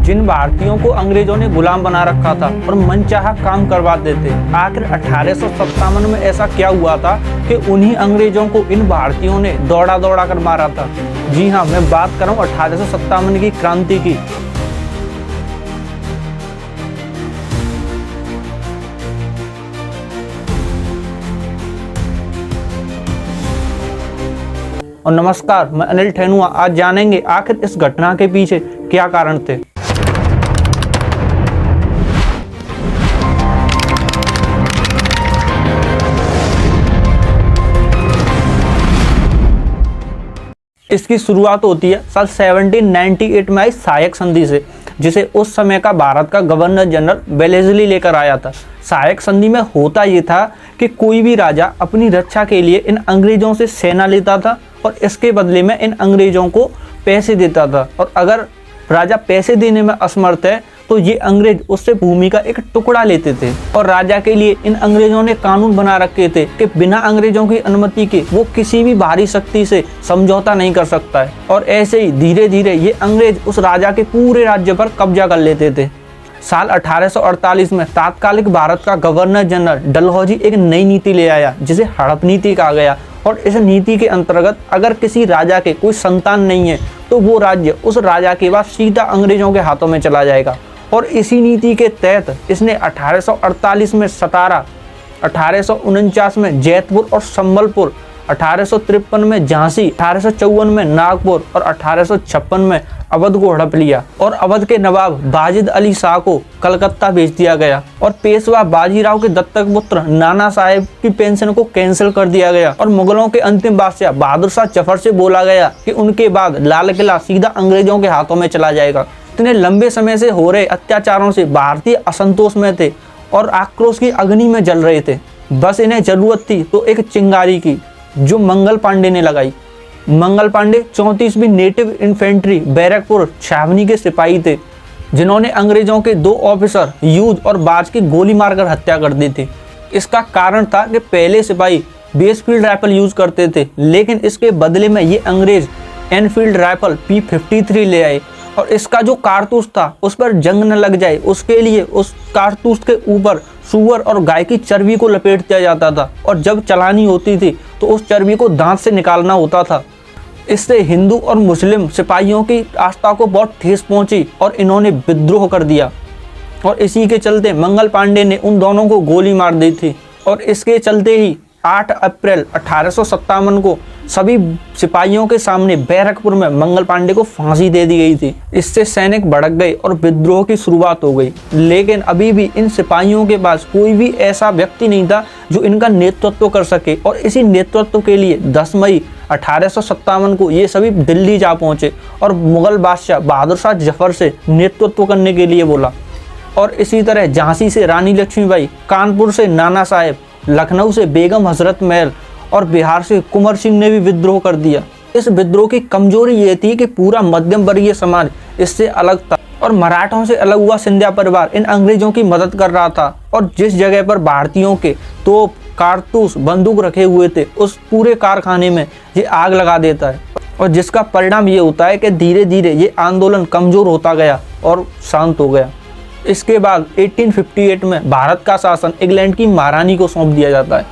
जिन भारतीयों को अंग्रेजों ने गुलाम बना रखा था और मनचाहा काम करवाते थे। आखिर 1857 में ऐसा क्या हुआ था कि उन्हीं अंग्रेजों को इन भारतीयों ने दौड़ा दौड़ा कर मारा था। जी हाँ, मैं बात कर रहा हूँ 1857 की क्रांति की। और नमस्कार, मैं अनिल ठेनुआ। आज जानेंगे आखिर इस घटना के पीछे क्या कारण थे। इसकी शुरुआत होती है साल 1798 में आई सहायक संधि से, जिसे उस समय का भारत का गवर्नर जनरल वेलेस्ली लेकर आया था। सहायक संधि में होता ये था कि कोई भी राजा अपनी रक्षा के लिए इन अंग्रेजों से सेना लेता था और इसके बदले में इन अंग्रेजों को पैसे देता था। और अगर राजा पैसे देने में असमर्थ है तो ये अंग्रेज उससे भूमि का एक टुकड़ा लेते थे। और राजा के लिए इन अंग्रेजों ने कानून बना रखे थे कि बिना अंग्रेजों की अनुमति के वो किसी भी बाहरी शक्ति से समझौता नहीं कर सकता है। और ऐसे ही धीरे धीरे ये अंग्रेज उस राजा के पूरे राज्य पर कब्जा कर लेते थे। साल 1848 में तात्कालिक भारत का गवर्नर जनरल डलहौजी एक नई नीति ले आया, जिसे हड़प नीति कहा गया। और इस नीति के अंतर्गत अगर किसी राजा के कोई संतान नहीं है तो वो राज्य उस राजा के बाद सीधा अंग्रेजों के हाथों में चला जाएगा। और इसी नीति के तहत इसने 1848 में सतारा, 1849 में जैतपुर और संबलपुर, 1853 में झांसी, 1854 में नागपुर और 1856 में अवध को हड़प लिया। और अवध के नवाब वाजिद अली शाह को कलकत्ता भेज दिया गया। और पेशवा बाजीराव के दत्तक पुत्र नाना साहेब की पेंशन को कैंसिल कर दिया गया। और मुगलों के अंतिम बादशाह बहादुर शाह जफर से बोला गया कि उनके बाद लाल किला सीधा अंग्रेजों के हाथों में चला जाएगा। इतने लंबे समय से हो रहे अत्याचारों से भारतीय असंतोष में थे और आक्रोश की अग्नि में जल रहे थे। बस इन्हें जरूरत थी तो एक चिंगारी की, जो मंगल पांडे ने लगाई। मंगल पांडे 34वीं नेटिव इन्फेंट्री बैरकपुर छावनी के सिपाही थे, जिन्होंने अंग्रेजों के 2 ऑफिसर यूज और बाज की गोली मारकर हत्या कर दी थी। इसका कारण था कि पहले सिपाही बेसफील्ड राइफल यूज करते थे, लेकिन इसके बदले में ये अंग्रेज एनफील्ड राइफल P53 ले आए। और इसका जो कारतूस था उस पर जंग न लग जाए, उसके लिए उस कारतूस के ऊपर सूअर और गाय की चर्बी को लपेट दिया जाता था। और जब चलानी होती थी तो उस चर्बी को दांत से निकालना होता था। इससे हिंदू और मुस्लिम सिपाहियों की आस्था को बहुत ठेस पहुंची और इन्होंने विद्रोह कर दिया। और इसी के चलते मंगल पांडे ने उन दोनों को गोली मार दी थी। और इसके चलते ही 8 अप्रैल 1857 को सभी सिपाहियों के सामने बैरकपुर में मंगल पांडे को फांसी दे दी गई थी। इससे सैनिक भड़क गए और विद्रोह की शुरुआत हो गई। लेकिन अभी भी इन सिपाहियों के पास कोई भी ऐसा व्यक्ति नहीं था जो इनका नेतृत्व कर सके। और इसी नेतृत्व के लिए 10 मई 1857 को ये सभी दिल्ली जा पहुंचे और मुगल बादशाह बहादुर शाह जफर से नेतृत्व करने के लिए बोला। और इसी तरह झांसी से रानी लक्ष्मीबाई, कानपुर से नाना साहेब, लखनऊ से बेगम हजरत महल और बिहार से कुंवर सिंह ने भी विद्रोह कर दिया। इस विद्रोह की कमजोरी ये थी कि पूरा मध्यम वर्गीय समाज इससे अलग था और मराठों से अलग हुआ सिंधिया परिवार इन अंग्रेजों की मदद कर रहा था। और जिस जगह पर भारतीयों के तोप, कारतूस, बंदूक रखे हुए थे, उस पूरे कारखाने में ये आग लगा देता है। और जिसका परिणाम ये होता है कि धीरे धीरे ये आंदोलन कमजोर होता गया और शांत हो गया। इसके बाद 1858 में भारत का शासन इंग्लैंड की महारानी को सौंप दिया जाता है।